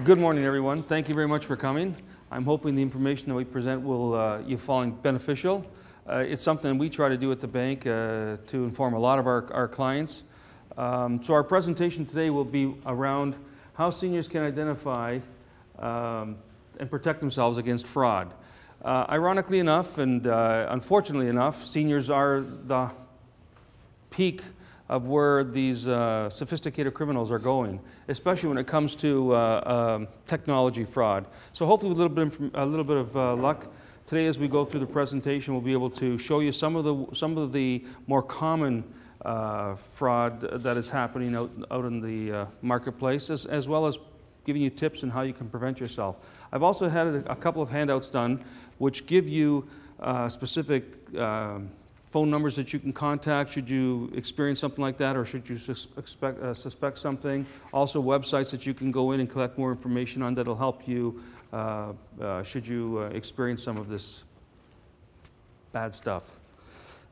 Good morning, everyone. Thank you very much for coming. I'm hoping the information that we present will you find beneficial. It's something we try to do at the bank to inform a lot of our clients. So our presentation today will be around how seniors can identify and protect themselves against fraud. Ironically enough, and unfortunately enough, seniors are the peak of where these sophisticated criminals are going, especially when it comes to technology fraud. So hopefully with a little bit of luck, today as we go through the presentation, we'll be able to show you some of the more common fraud that is happening out in the marketplace, as well as giving you tips on how you can prevent yourself. I've also had a couple of handouts done which give you specific phone numbers that you can contact should you experience something like that, or should you suspect something. Also websites that you can go in and collect more information on that will help you should you experience some of this bad stuff.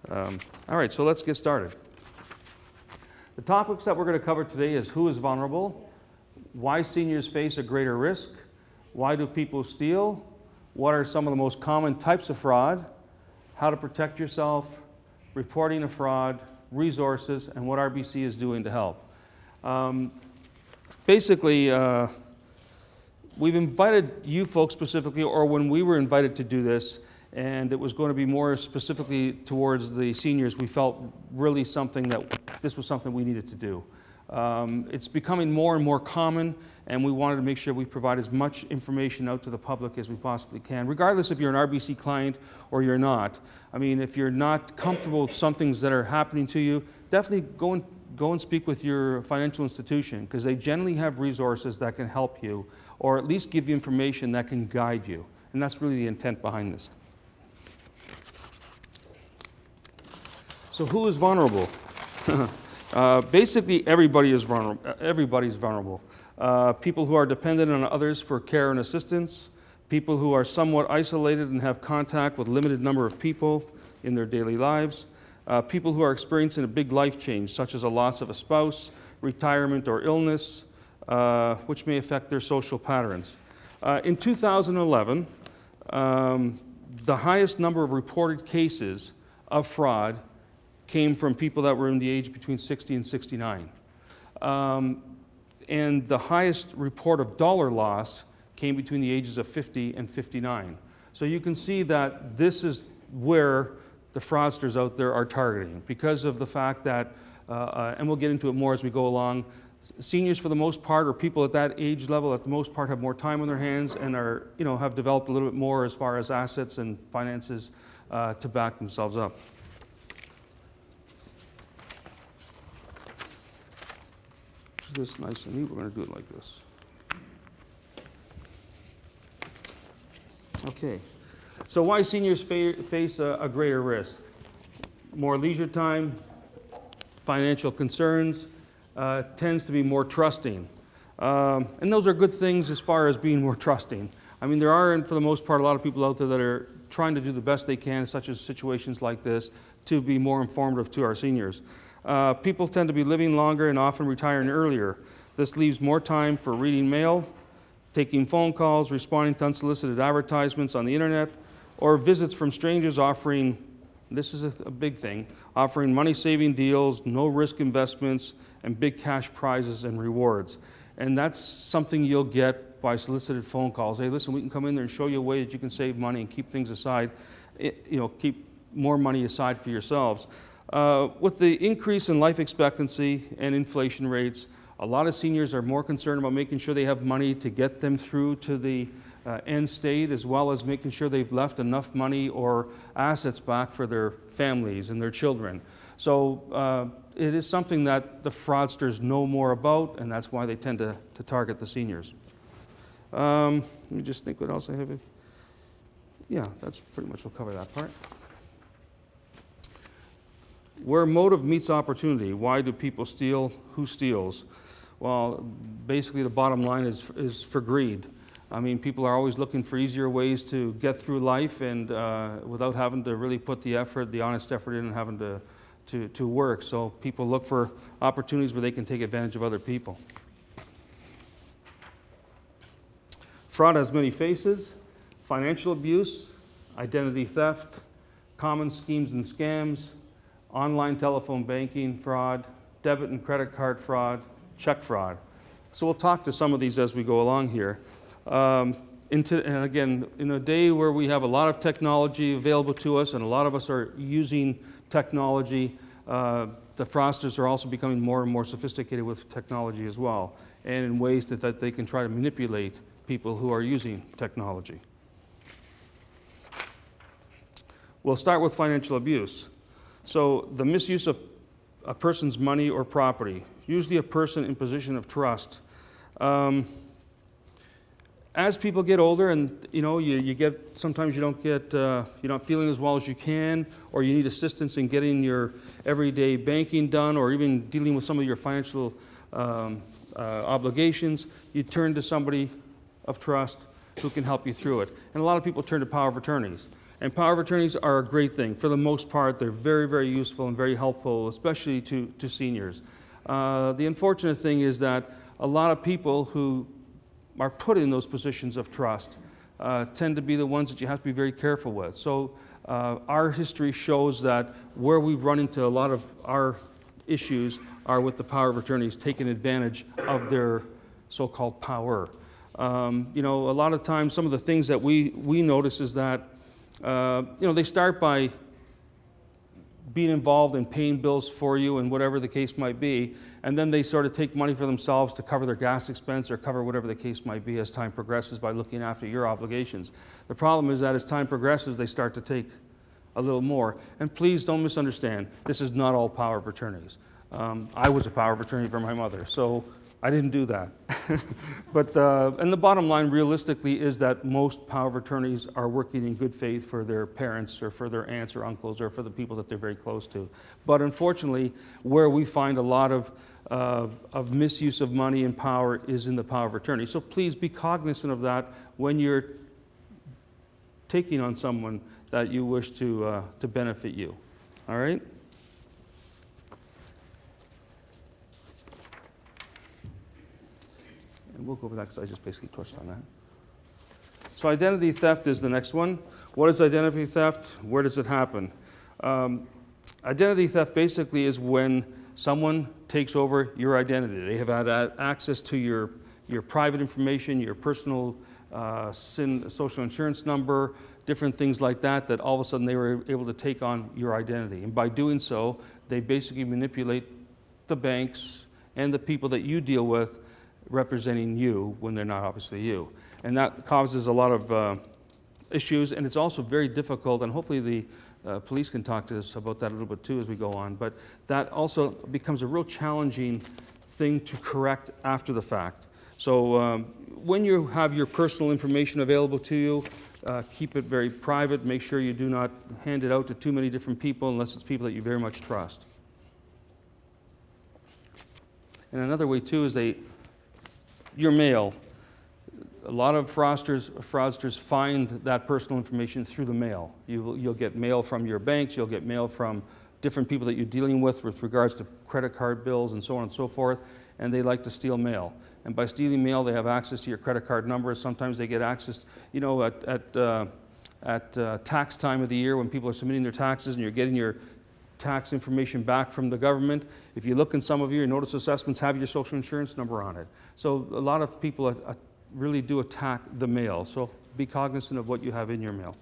All right, so let's get started. The topics that we're going to cover today is who is vulnerable, why seniors face a greater risk, why do people steal, what are some of the most common types of fraud, how to protect yourself, reporting a fraud, resources, and what RBC is doing to help. Basically, we've invited you folks specifically, or when we were invited to do this, and it was going to be more specifically towards the seniors, we felt really this was something we needed to do. It's becoming more and more common, and we wanted to make sure we provide as much information out to the public as we possibly can, regardless if you're an RBC client or you're not. I mean, if you're not comfortable with some things that are happening to you, definitely go and speak with your financial institution, because they generally have resources that can help you, or at least give you information that can guide you. And that's really the intent behind this. So who is vulnerable? Basically, everybody's vulnerable. People who are dependent on others for care and assistance, people who are somewhat isolated and have contact with a limited number of people in their daily lives, people who are experiencing a big life change, such as a loss of a spouse, retirement, or illness, which may affect their social patterns. In 2011, the highest number of reported cases of fraud came from people that were in the age between 60 and 69. And the highest report of dollar loss came between the ages of 50 and 59. So you can see that this is where the fraudsters out there are targeting, because of the fact that, and we'll get into it more as we go along, seniors for the most part, or people at that age level at the most part, have more time on their hands and are, have developed a little bit more as far as assets and finances to back themselves up. This nice and neat, we're going to do it like this. Okay, so why seniors face a greater risk? More leisure time, financial concerns, tends to be more trusting. And those are good things as far as being more trusting. I mean, there are, for the most part, a lot of people out there that are trying to do the best they can, such as situations like this, to be more informative to our seniors. People tend to be living longer and often retiring earlier. This leaves more time for reading mail, taking phone calls, responding to unsolicited advertisements on the internet, or visits from strangers offering, this is a big thing, offering money-saving deals, no-risk investments, and big cash prizes and rewards. And that's something you'll get by solicited phone calls. Hey, listen, we can come in there and show you a way that you can save money and keep things aside, keep more money aside for yourselves. With the increase in life expectancy and inflation rates, a lot of seniors are more concerned about making sure they have money to get them through to the end state, as well as making sure they've left enough money or assets back for their families and their children. So it is something that the fraudsters know more about, and that's why they tend to target the seniors. Let me just think what else I have. Yeah, that's pretty much, we'll cover that part. Where motive meets opportunity, why do people steal? Who steals? Well, basically the bottom line is for greed. I mean, people are always looking for easier ways to get through life, and without having to really put the effort, the honest effort in, and having to work. So people look for opportunities where they can take advantage of other people. Fraud has many faces: financial abuse, identity theft, common schemes and scams, online telephone banking fraud, debit and credit card fraud, check fraud. So we'll talk to some of these as we go along here. And again, in a day where we have a lot of technology available to us and a lot of us are using technology, the fraudsters are also becoming more and more sophisticated with technology as well, and in ways that they can try to manipulate people who are using technology. We'll start with financial abuse. So the misuse of a person's money or property, usually a person in position of trust. As people get older, and you get, sometimes you don't get, you're not feeling as well as you can, or you need assistance in getting your everyday banking done, or even dealing with some of your financial obligations, you turn to somebody of trust who can help you through it. And a lot of people turn to power of attorneys. And power of attorneys are a great thing. For the most part, they're very, very useful and very helpful, especially to seniors. The unfortunate thing is that a lot of people who are put in those positions of trust tend to be the ones that you have to be very careful with. So our history shows that where we've run into a lot of our issues are with the power of attorneys taking advantage of their so-called power. A lot of times some of the things that we notice is that they start by being involved in paying bills for you and whatever the case might be, and then they sort of take money for themselves to cover their gas expense or cover whatever the case might be as time progresses by looking after your obligations. The problem is that as time progresses, they start to take a little more. And please don't misunderstand, this is not all power of attorneys. I was a power of attorney for my mother, so I didn't do that. But, and the bottom line realistically is that most power of attorneys are working in good faith for their parents or for their aunts or uncles or for the people that they're very close to. But unfortunately, where we find a lot of misuse of money and power is in the power of attorney. So please be cognizant of that when you're taking on someone that you wish to benefit you. All right? And we'll go over that because I just basically touched on that. So identity theft is the next one. What is identity theft? Where does it happen? Identity theft basically is when someone takes over your identity. They have had access to your private information, your personal social insurance number, different things like that, that all of a sudden they were able to take on your identity. And by doing so, they basically manipulate the banks and the people that you deal with representing you when they're not obviously you. And that causes a lot of issues, and it's also very difficult, and hopefully the police can talk to us about that a little bit too as we go on, but that also becomes a real challenging thing to correct after the fact. So when you have your personal information available to you, keep it very private. Make sure you do not hand it out to too many different people unless it's people that you very much trust. And another way too is your mail. A lot of fraudsters find that personal information through the mail. You'll get mail from your banks, you'll get mail from different people that you're dealing with regards to credit card bills and so on and so forth, and they like to steal mail. And by stealing mail, they have access to your credit card numbers. Sometimes they get access, at tax time of the year when people are submitting their taxes and you're getting your tax information back from the government. If you look in some of your notice assessments, have your social insurance number on it. So a lot of people really do attack the mail. So be cognizant of what you have in your mail.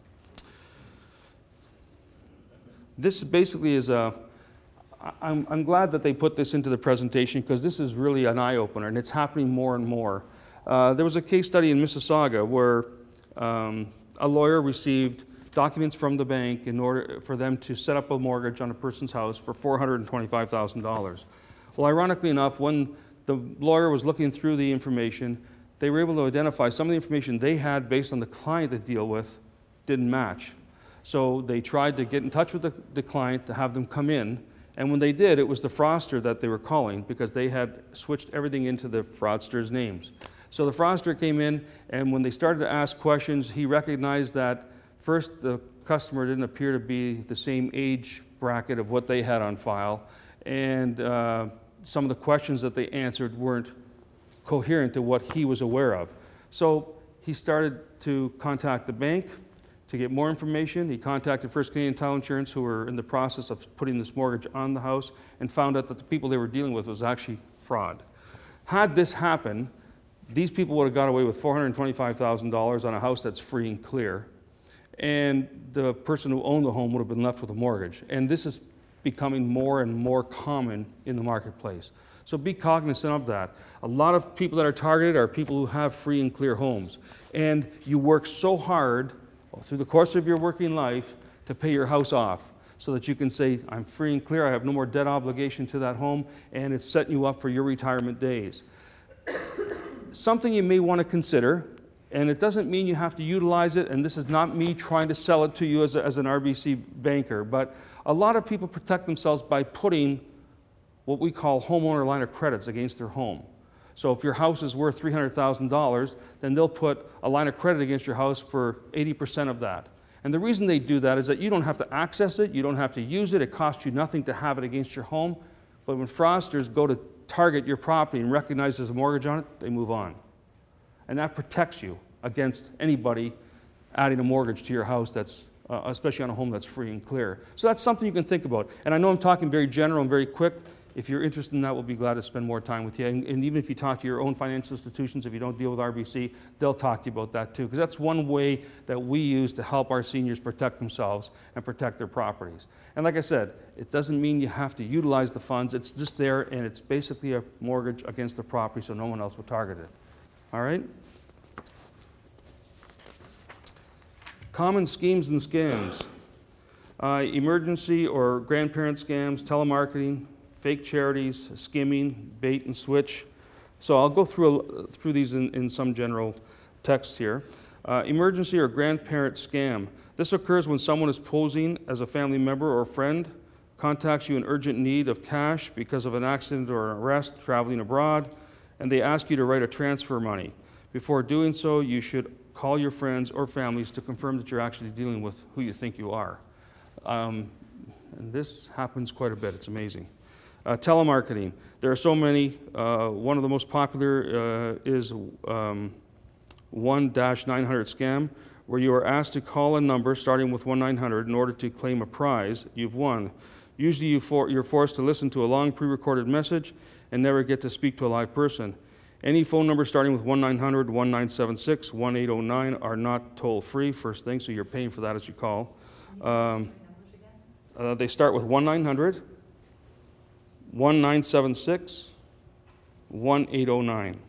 This basically is I'm glad that they put this into the presentation because this is really an eye-opener and it's happening more and more. There was a case study in Mississauga where a lawyer received documents from the bank in order for them to set up a mortgage on a person's house for $425,000. Well, ironically enough, when the lawyer was looking through the information, they were able to identify some of the information they had based on the client they deal with didn't match. So they tried to get in touch with the client to have them come in, and when they did, it was the fraudster that they were calling because they had switched everything into the fraudster's names. So the fraudster came in, and when they started to ask questions, he recognized that first, the customer didn't appear to be the same age bracket of what they had on file, and some of the questions that they answered weren't coherent to what he was aware of. So he started to contact the bank to get more information. He contacted First Canadian Title Insurance, who were in the process of putting this mortgage on the house, and found out that the people they were dealing with was actually fraud. Had this happened, these people would have got away with $425,000 on a house that's free and clear, and the person who owned the home would have been left with a mortgage. And this is becoming more and more common in the marketplace. So be cognizant of that. A lot of people that are targeted are people who have free and clear homes. And you work so hard through the course of your working life to pay your house off so that you can say, I'm free and clear, I have no more debt obligation to that home, and it's setting you up for your retirement days. Something you may want to consider, and it doesn't mean you have to utilize it, and this is not me trying to sell it to you as an RBC banker, but a lot of people protect themselves by putting what we call homeowner line of credits against their home. So if your house is worth $300,000, then they'll put a line of credit against your house for 80% of that. And the reason they do that is that you don't have to access it, you don't have to use it, it costs you nothing to have it against your home. But when fraudsters go to target your property and recognize there's a mortgage on it, they move on. And that protects you against anybody adding a mortgage to your house that's, especially on a home that's free and clear. So that's something you can think about. And I know I'm talking very general and very quick. If you're interested in that, we'll be glad to spend more time with you. And even if you talk to your own financial institutions, if you don't deal with RBC, they'll talk to you about that too. Because that's one way that we use to help our seniors protect themselves and protect their properties. And like I said, it doesn't mean you have to utilize the funds. It's just there, and it's basically a mortgage against the property so no one else will target it. All right? Common schemes and scams. Emergency or grandparent scams, telemarketing, fake charities, skimming, bait and switch. So I'll go through these in some general text here. Emergency or grandparent scam. This occurs when someone is posing as a family member or friend, contacts you in urgent need of cash because of an accident or an arrest, traveling abroad, and they ask you to write a transfer money. Before doing so, you should call your friends or families to confirm that you're actually dealing with who you think you are. And this happens quite a bit. It's amazing. Telemarketing. There are so many. One of the most popular is 1-900 scam, where you are asked to call a number starting with 1-900 in order to claim a prize you've won. Usually you're forced to listen to a long pre-recorded message and never get to speak to a live person. Any phone number starting with 1-900, 1976, 1809 are not toll-free, first thing, so you're paying for that as you call. They start with 1-900, 1976, 1809.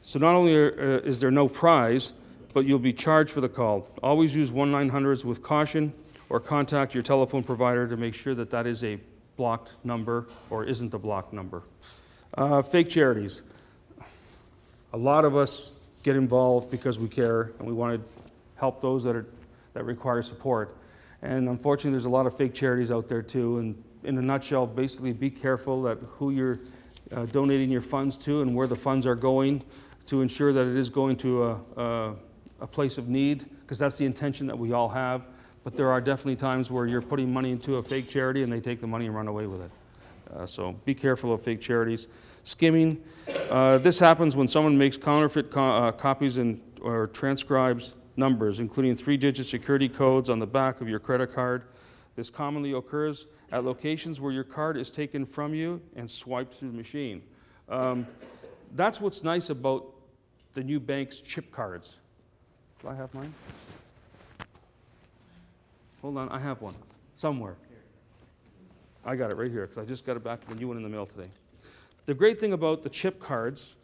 So not only is there no prize, but you'll be charged for the call. Always use 1-900s with caution, or contact your telephone provider to make sure that that is a blocked number or isn't a blocked number. Fake charities. A lot of us get involved because we care and we want to help those that require support. And unfortunately, there's a lot of fake charities out there too. And in a nutshell, basically be careful that who you're donating your funds to and where the funds are going to ensure that it is going to a place of need, because that's the intention that we all have. But there are definitely times where you're putting money into a fake charity and they take the money and run away with it. So be careful of fake charities. Skimming. This happens when someone makes counterfeit copies or transcribes numbers, including 3-digit security codes on the back of your credit card. This commonly occurs at locations where your card is taken from you and swiped through the machine. That's what's nice about the new bank's chip cards. Do I have mine? Hold on, I have one somewhere. I got it right here because I just got it back to the new one in the mail today. The great thing about the chip cards,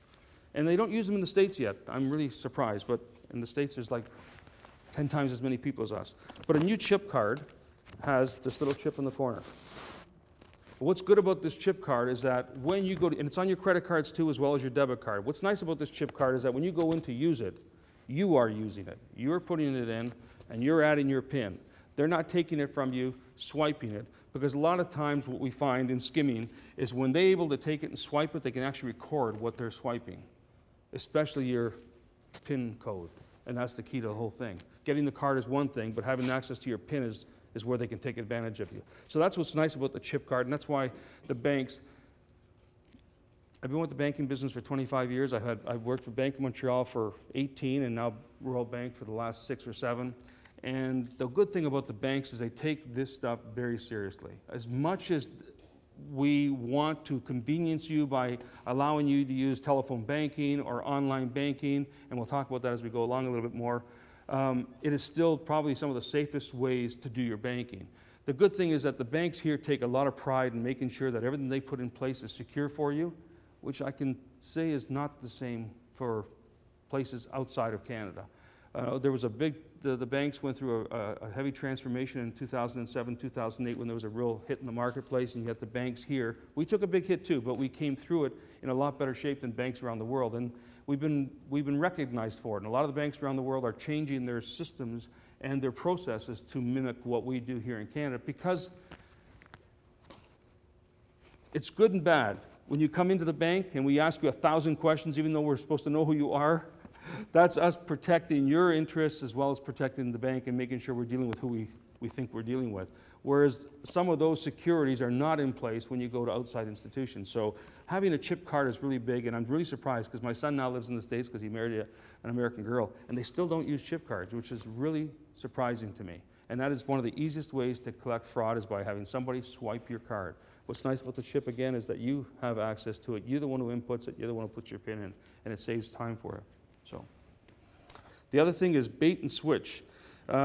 and they don't use them in the States yet. I'm really surprised, but in the States there's like 10 times as many people as us. But a new chip card has this little chip in the corner. What's good about this chip card is that when you go to, and it's on your credit cards too as well as your debit card. What's nice about this chip card is that when you go in to use it, you are using it. You're putting it in and you're adding your PIN. They're not taking it from you, swiping it. Because a lot of times what we find in skimming is when they're able to take it and swipe it, they can actually record what they're swiping, especially your PIN code. And that's the key to the whole thing. Getting the card is one thing, but having access to your PIN is where they can take advantage of you. So that's what's nice about the chip card, and that's why the banks I've been with the banking business for 25 years. I've worked for Bank of Montreal for 18 and now Royal Bank for the last 6 or 7. And the good thing about the banks is they take this stuff very seriously. As much as we want to convenience you by allowing you to use telephone banking or online banking, and we'll talk about that as we go along a little bit more, it is still probably some of the safest ways to do your banking. The good thing is that the banks here take a lot of pride in making sure that everything they put in place is secure for you, which I can say is not the same for places outside of Canada. There was the banks went through a heavy transformation in 2007, 2008 when there was a real hit in the marketplace, and you got the banks here. We took a big hit too, but we came through it in a lot better shape than banks around the world, and we've been recognized for it. And a lot of the banks around the world are changing their systems and their processes to mimic what we do here in Canada, because it's good and bad. When you come into the bank and we ask you 1,000 questions, even though we're supposed to know who you are, that's us protecting your interests as well as protecting the bank and making sure we're dealing with who we think we're dealing with. Whereas some of those securities are not in place when you go to outside institutions. So having a chip card is really big, and I'm really surprised because my son now lives in the States because he married an American girl, and they still don't use chip cards, which is really surprising to me. And that is one of the easiest ways to collect fraud, is by having somebody swipe your card. What's nice about the chip, again, is that you have access to it. You're the one who inputs it, you're the one who puts your PIN in, and it saves time for it. So, the other thing is bait and switch. You're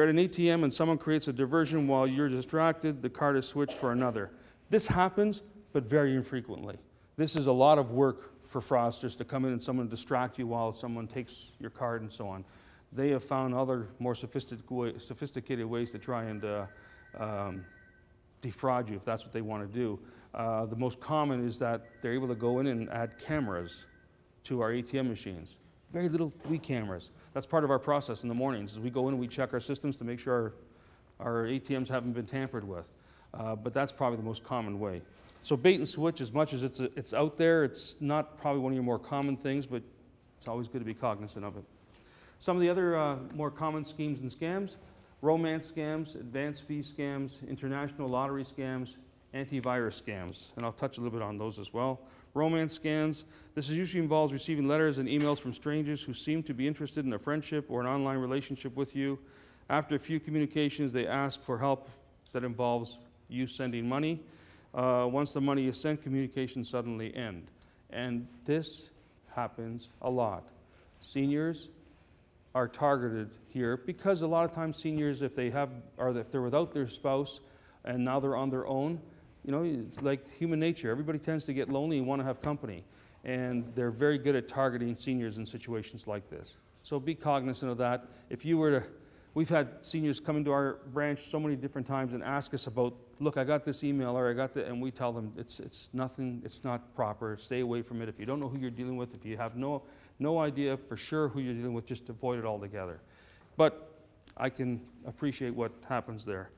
at an ATM and someone creates a diversion while you're distracted, the card is switched for another. This happens, but very infrequently. This is a lot of work for fraudsters to come in and someone distract you while someone takes your card and so on. They have found other more sophisticated ways to try and defraud you if that's what they want to do. The most common is that they're able to go in and add cameras to our ATM machines. Very little wee cameras. That's part of our process in the mornings. As we go in and we check our systems to make sure our ATMs haven't been tampered with. But that's probably the most common way. So bait and switch, as much as it's out there, it's not probably one of your more common things, but it's always good to be cognizant of it. Some of the other more common schemes and scams: romance scams, advance fee scams, international lottery scams, antivirus scams. And I'll touch a little bit on those as well. Romance scams. This usually involves receiving letters and emails from strangers who seem to be interested in a friendship or an online relationship with you. After a few communications, they ask for help that involves you sending money. Once the money is sent, communications suddenly end. And this happens a lot. Seniors are targeted here because a lot of times seniors, if they're without their spouse and now they're on their own, you know, it's like human nature. Everybody tends to get lonely and want to have company. And they're very good at targeting seniors in situations like this. So be cognizant of that. If you were to, we've had seniors come into our branch so many different times and ask us about, look, I got this email, or I got that, and we tell them it's nothing, it's not proper, stay away from it. If you don't know who you're dealing with, if you have no idea for sure who you're dealing with, just avoid it altogether. But I can appreciate what happens there.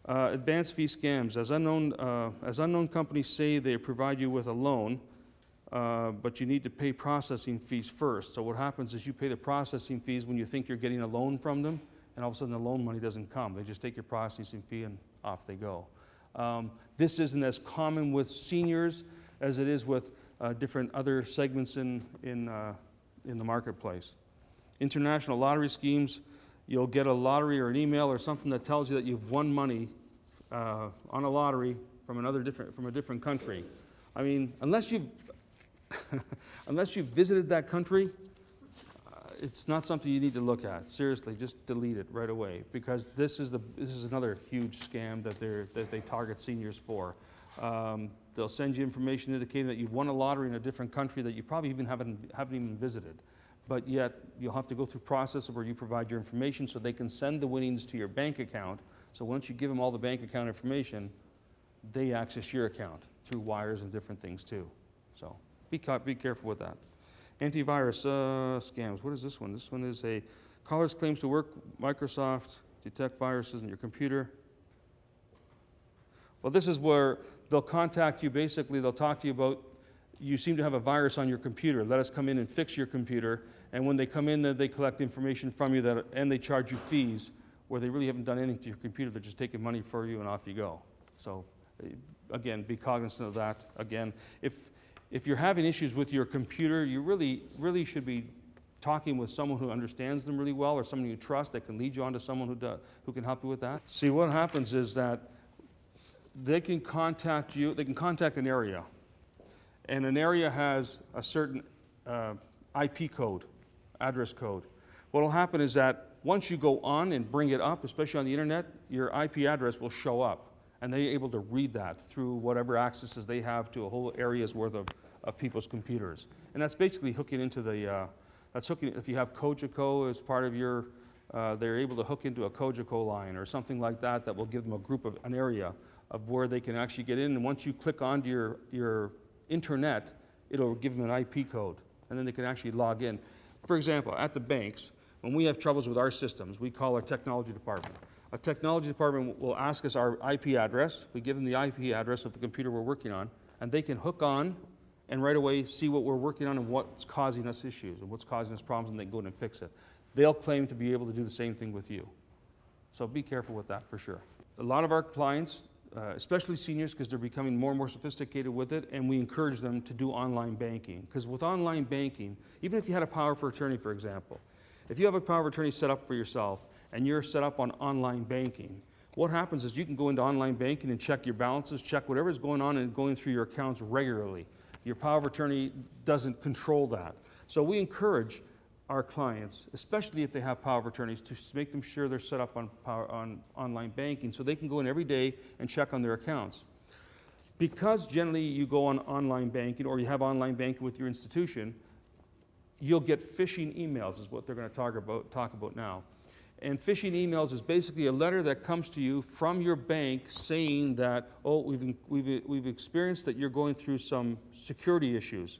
Advance fee scams. As unknown companies say they provide you with a loan, but you need to pay processing fees first. So what happens is you pay the processing fees when you think you're getting a loan from them, and all of a sudden the loan money doesn't come. They just take your processing fee and off they go. This isn't as common with seniors as it is with different other segments in the marketplace. International lottery schemes. You'll get a lottery or an email or something that tells you that you've won money on a lottery from a different country. I mean, unless you've visited that country, it's not something you need to look at. Seriously, just delete it right away, because this is another huge scam that they target seniors for. They'll send you information indicating that you've won a lottery in a different country that you probably haven't even visited. But yet, you'll have to go through a process where you provide your information so they can send the winnings to your bank account. So once you give them all the bank account information, they access your account through wires and different things too. So be careful with that. Antivirus scams. What is this one? This one is a caller's claims to work. Microsoft detect viruses in your computer. Well, this is where they'll contact you. Basically, they'll talk to you about, you seem to have a virus on your computer. Let us come in and fix your computer. And when they come in, they collect information from you and they charge you fees where they really haven't done anything to your computer. They're just taking money for you and off you go. So again, be cognizant of that. Again, if If you're having issues with your computer, you really should be talking with someone who understands them really well, or someone you trust that can lead you on to someone who can help you with that. See, what happens is that they can contact you, they can contact an area, and an area has a certain IP code, address code. What will happen is that once you go on and bring it up, especially on the internet, your IP address will show up, and they're able to read that through whatever accesses they have to a whole area's worth of people's computers. And that's basically hooking into the, if you have Cogeco as part of your, they're able to hook into a Cogeco line or something like that that will give them a group of, an area of where they can actually get in. And once you click onto your internet, it'll give them an IP code, and then they can actually log in. For example, at the banks, when we have troubles with our systems, we call our technology department. A technology department will ask us our IP address. We give them the IP address of the computer we're working on, and they can hook on and right away see what we're working on and what's causing us issues and what's causing us problems, and they can go in and fix it. They'll claim to be able to do the same thing with you. So be careful with that for sure. A lot of our clients, especially seniors, because they're becoming more and more sophisticated with it, and we encourage them to do online banking. Because with online banking, even if you had a power of attorney, for example, if you have a power of attorney set up for yourself and you're set up on online banking, what happens is you can go into online banking and check your balances, check whatever's going on and going through your accounts regularly. Your power of attorney doesn't control that. So we encourage our clients, especially if they have power of attorneys, to make them sure they're set up on online banking so they can go in every day and check on their accounts. Because generally you go on online banking or you have online banking with your institution, you'll get phishing emails is what they're going to talk about now. And phishing emails is basically a letter that comes to you from your bank saying that, oh, we've experienced that you're going through some security issues.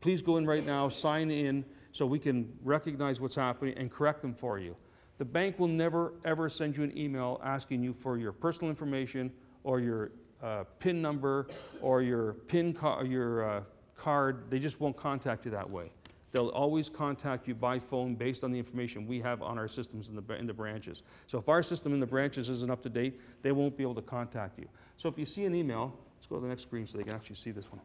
Please go in right now, sign in, so we can recognize what's happening and correct them for you. The bank will never, ever send you an email asking you for your personal information or your PIN number or your PIN card. They just won't contact you that way. They'll always contact you by phone based on the information we have on our systems in the branches. So if our system in the branches isn't up to date, they won't be able to contact you. So if you see an email, let's go to the next screen so they can actually see this one.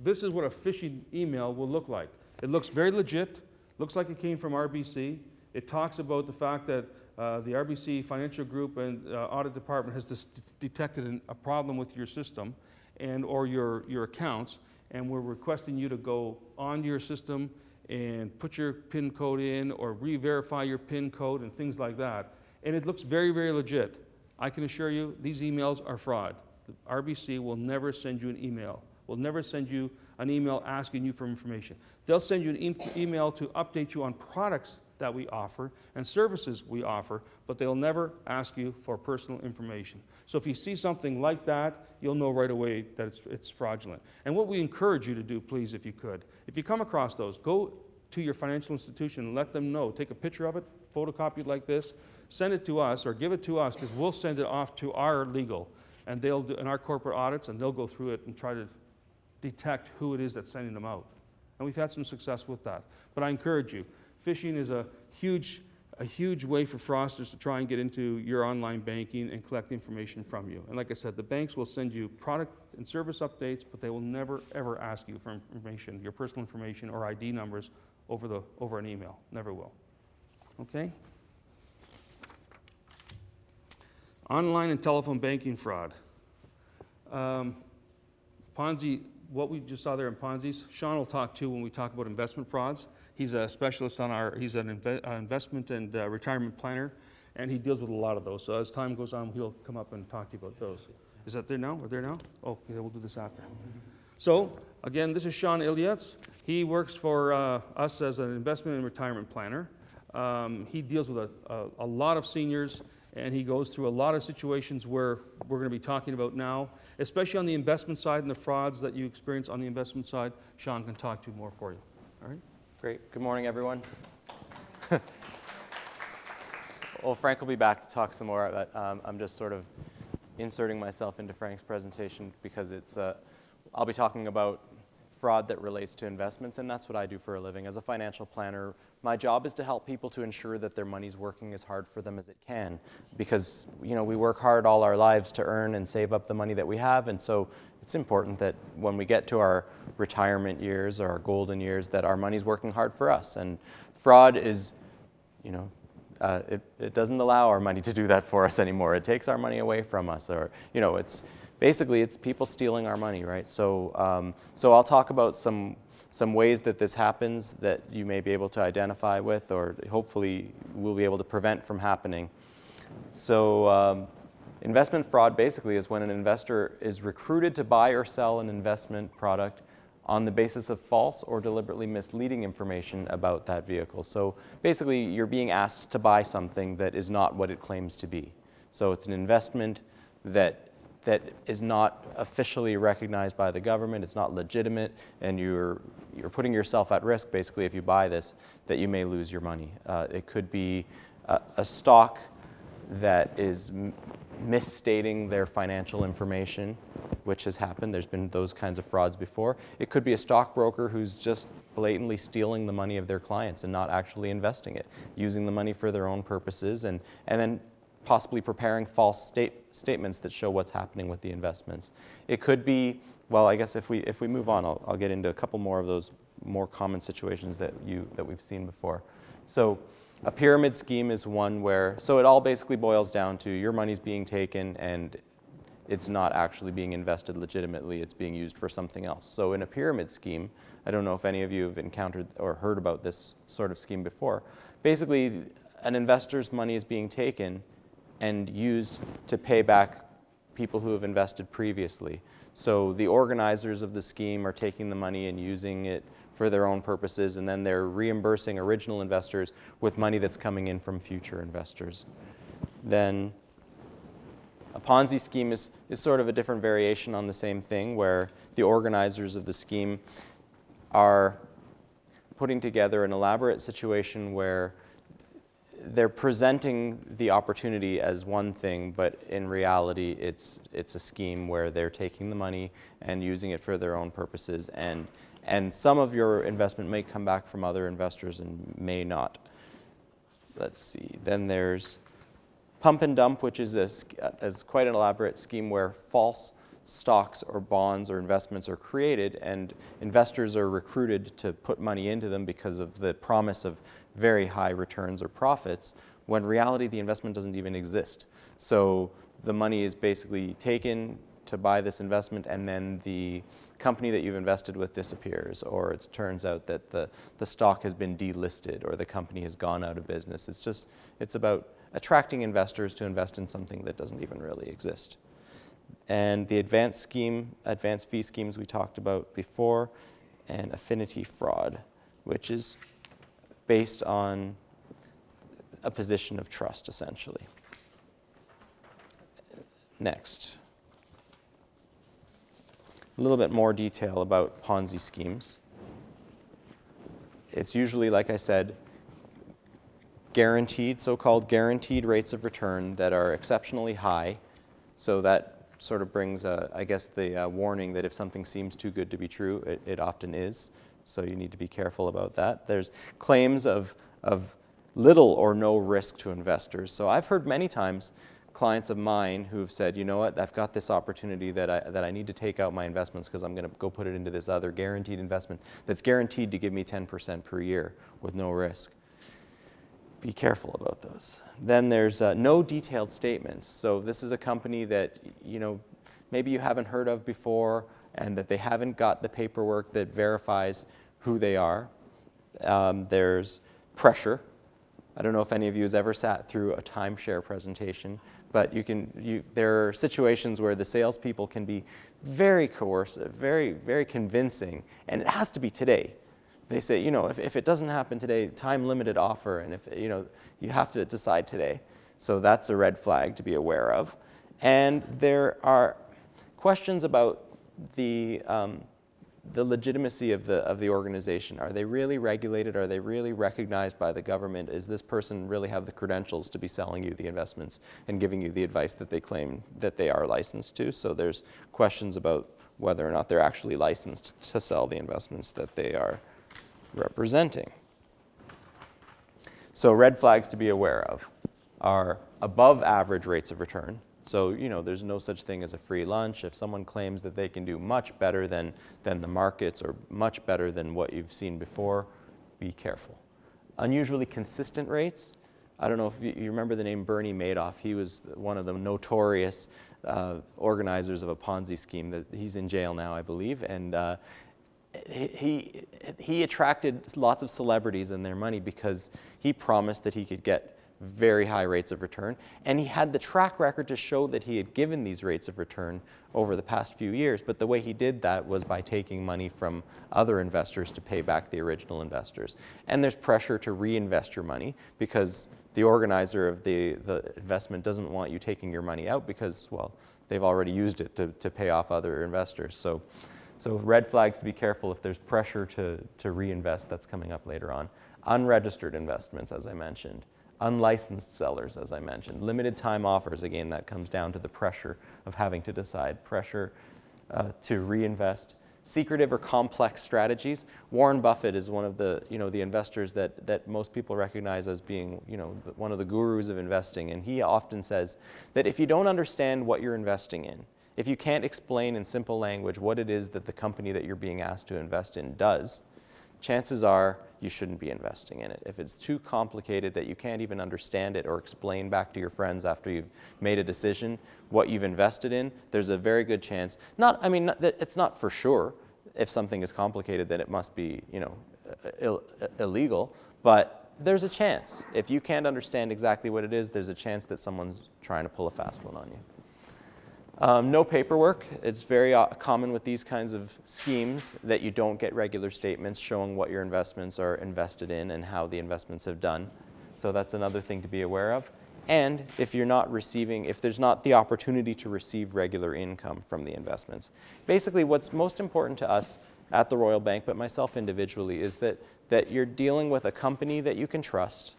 This is what a phishing email will look like. It looks very legit, looks like it came from RBC. It talks about the fact that the RBC Financial Group and Audit Department has detected a problem with your system or your accounts, and we're requesting you to go onto your system and put your PIN code in or re-verify your PIN code and things like that. And it looks very, very legit. I can assure you these emails are fraud. The RBC will never send you an email. Will never send you an email asking you for information. They'll send you an email to update you on products that we offer and services we offer, but they'll never ask you for personal information. So if you see something like that, you'll know right away that it's fraudulent. And what we encourage you to do, please, if you could, if you come across those, go to your financial institution and let them know. Take a picture of it, photocopy it like this, send it to us or give it to us, because we'll send it off to our legal, and they'll do in our corporate audits, and they'll go through it and try to detect who it is that's sending them out. And we've had some success with that. But I encourage you, phishing is a huge way for fraudsters to try and get into your online banking and collect information from you. And like I said, the banks will send you product and service updates, but they will never, ever ask you for information, your personal information or ID numbers over an email. Never will. Okay? Online and telephone banking fraud. Ponzi, what we just saw there in Ponzi's, Sean will talk to when we talk about investment frauds. He's a specialist on he's an investment and retirement planner, and he deals with a lot of those. So as time goes on, he'll come up and talk to you about those. Is that there now? We're there now? Oh, yeah, we'll do this after. So again, this is Sean Ilyats. He works for us as an investment and retirement planner. He deals with a lot of seniors, and he goes through a lot of situations where we're going to be talking about now, especially on the investment side and the frauds that you experience on the investment side. Sean can talk to you more for you. All right? Great. Good morning, everyone. Well, Frank will be back to talk some more, but I'm just sort of inserting myself into Frank's presentation because it's, I'll be talking about fraud that relates to investments, and that's what I do for a living. As a financial planner, my job is to help people to ensure that their money's working as hard for them as it can, because we work hard all our lives to earn and save up the money that we have, and so it's important that when we get to our retirement years or our golden years, that our money's working hard for us. And fraud is, it doesn't allow our money to do that for us anymore. It takes our money away from us, or it's basically it's people stealing our money, right? So so I'll talk about some ways that this happens that you may be able to identify with, or hopefully we'll be able to prevent from happening. So investment fraud basically is when an investor is recruited to buy or sell an investment product on the basis of false or deliberately misleading information about that vehicle. So basically you're being asked to buy something that is not what it claims to be. So it's an investment that is not officially recognized by the government, it's not legitimate, and you're putting yourself at risk basically if you buy this, that you may lose your money. It could be a stock that is misstating their financial information, which has happened. There's been those kinds of frauds before. It could be a stockbroker who's just blatantly stealing the money of their clients and not actually investing it, using the money for their own purposes, and then possibly preparing false statements that show what's happening with the investments. It could be, well, I guess if we move on, I'll get into a couple more of those more common situations that we've seen before. So a pyramid scheme is one where, so it all basically boils down to your money's being taken and it's not actually being invested legitimately, it's being used for something else. So in a pyramid scheme, I don't know if any of you have encountered or heard about this sort of scheme before. Basically, an investor's money is being taken and used to pay back people who have invested previously. So the organizers of the scheme are taking the money and using it for their own purposes, and then they're reimbursing original investors with money that's coming in from future investors. Then a Ponzi scheme is sort of a different variation on the same thing, where the organizers of the scheme are putting together an elaborate situation where they're presenting the opportunity as one thing, but in reality it's a scheme where they're taking the money and using it for their own purposes, and some of your investment may come back from other investors and may not. Let's see, then there's pump and dump, which is quite an elaborate scheme where false stocks or bonds or investments are created and investors are recruited to put money into them because of the promise of very high returns or profits, when in reality the investment doesn't even exist. So the money is basically taken to buy this investment, and then the company that you've invested with disappears, or it turns out that the stock has been delisted or the company has gone out of business. It's about attracting investors to invest in something that doesn't even really exist. And the advanced fee schemes we talked about before, and affinity fraud, which is based on a position of trust, essentially. Next, a little bit more detail about Ponzi schemes. It's usually, like I said, guaranteed, so-called guaranteed rates of return that are exceptionally high. So that sort of brings, I guess, the warning that if something seems too good to be true, it often is. So you need to be careful about that. There's claims of little or no risk to investors. So I've heard many times clients of mine who have said, you know what, I've got this opportunity that I need to take out my investments because I'm going to go put it into this other guaranteed investment that's guaranteed to give me 10% per year with no risk. Be careful about those. Then there's no detailed statements. So this is a company that maybe you haven't heard of before, and that they haven't got the paperwork that verifies who they are. There's pressure. I don't know if any of you has ever sat through a timeshare presentation, but there are situations where the salespeople can be very coercive, very, very convincing, and it has to be today. They say, if it doesn't happen today, time-limited offer, and if you have to decide today. So that's a red flag to be aware of. And there are questions about the the legitimacy of the organization. Are they really regulated? Are they really recognized by the government? Is this person really have the credentials to be selling you the investments and giving you the advice that they claim that they are licensed to? So there's questions about whether or not they're actually licensed to sell the investments that they are representing. So red flags to be aware of are above average rates of return. So, you know, there's no such thing as a free lunch. If someone claims that they can do much better than the markets or much better than what you've seen before, be careful. Unusually consistent rates. I don't know if you remember the name Bernie Madoff. He was one of the notorious organizers of a Ponzi scheme. That he's in jail now, I believe. And he attracted lots of celebrities and their money because he promised that he could get very high rates of return, and he had the track record to show that he had given these rates of return over the past few years, but the way he did that was by taking money from other investors to pay back the original investors. And there's pressure to reinvest your money because the organizer of the investment doesn't want you taking your money out because, well, they've already used it to pay off other investors. So red flags to be careful if there's pressure to reinvest. That's coming up later on. Unregistered investments, as I mentioned. Unlicensed sellers, as I mentioned. Limited time offers, again, that comes down to the pressure of having to decide. Pressure to reinvest. Secretive or complex strategies. Warren Buffett is one of the, the investors that most people recognize as being, one of the gurus of investing. And he often says that if you don't understand what you're investing in, if you can't explain in simple language what it is that the company that you're being asked to invest in does, chances are you shouldn't be investing in it. If it's too complicated that you can't even understand it or explain back to your friends after you've made a decision what you've invested in, there's a very good chance. It's not for sure. If something is complicated, then it must be, illegal. But there's a chance. If you can't understand exactly what it is, there's a chance that someone's trying to pull a fast one on you. No paperwork. It's very common with these kinds of schemes that you don't get regular statements showing what your investments are invested in and how the investments have done. So that's another thing to be aware of. And if there's not the opportunity to receive regular income from the investments. Basically, what's most important to us at the Royal Bank, but myself individually, is that you're dealing with a company that you can trust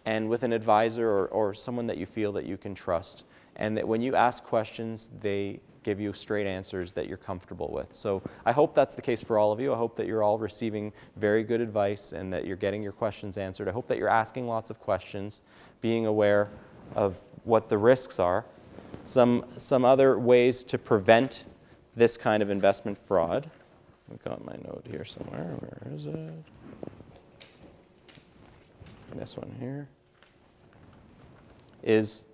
and with an advisor or someone that you feel that you can trust. And that when you ask questions, they give you straight answers that you're comfortable with. So I hope that's the case for all of you. I hope that you're all receiving very good advice and that you're getting your questions answered. I hope that you're asking lots of questions, being aware of what the risks are. Some other ways to prevent this kind of investment fraud. I've got my note here somewhere. Where is it? This one here. Is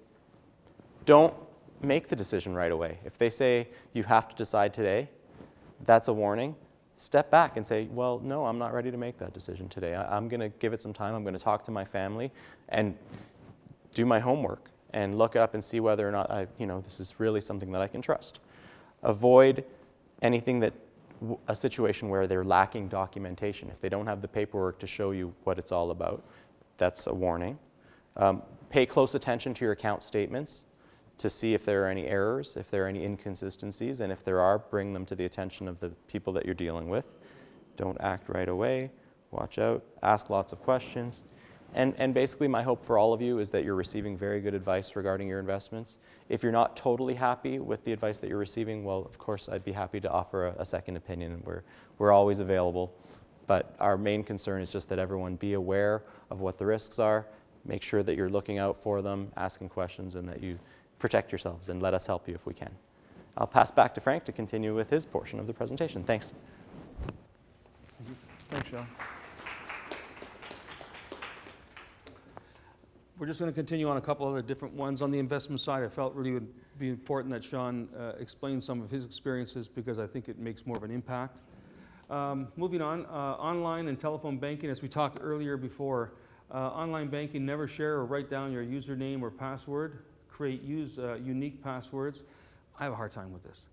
don't make the decision right away. If they say you have to decide today, that's a warning. Step back and say, well, no, I'm not ready to make that decision today. I'm going to give it some time. I'm going to talk to my family and do my homework and look up and see whether or not this is really something that I can trust. Avoid anything a situation where they're lacking documentation. If they don't have the paperwork to show you what it's all about, that's a warning. Pay close attention to your account statements to see if there are any errors, if there are any inconsistencies, and if there are, bring them to the attention of the people that you're dealing with. Don't act right away. Watch out. Ask lots of questions. And basically my hope for all of you is that you're receiving very good advice regarding your investments. If you're not totally happy with the advice that you're receiving, well, of course, I'd be happy to offer a second opinion. We're always available. But our main concern is just that everyone be aware of what the risks are, make sure that you're looking out for them, asking questions, and that you protect yourselves, and let us help you if we can. I'll pass back to Frank to continue with his portion of the presentation. Thanks. Thanks, Sean. We're just going to continue on a couple other different ones. On the investment side, I felt really would be important that Sean explain some of his experiences because I think it makes more of an impact. Moving on, online and telephone banking, as we talked earlier before, online banking, never share or write down your username or password. Use unique passwords. I have a hard time with this.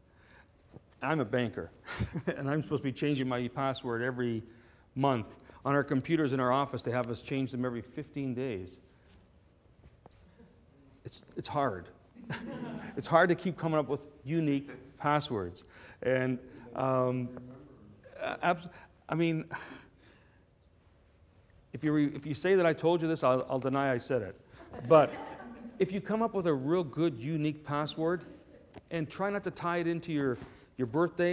I'm a banker, and I'm supposed to be changing my password every month. On our computers in our office, they have us change them every 15 days. It's hard. It's hard to keep coming up with unique passwords. And I mean, if you say that I told you this, I'll deny I said it. But if you come up with a real good, unique password, and try not to tie it into your birthday,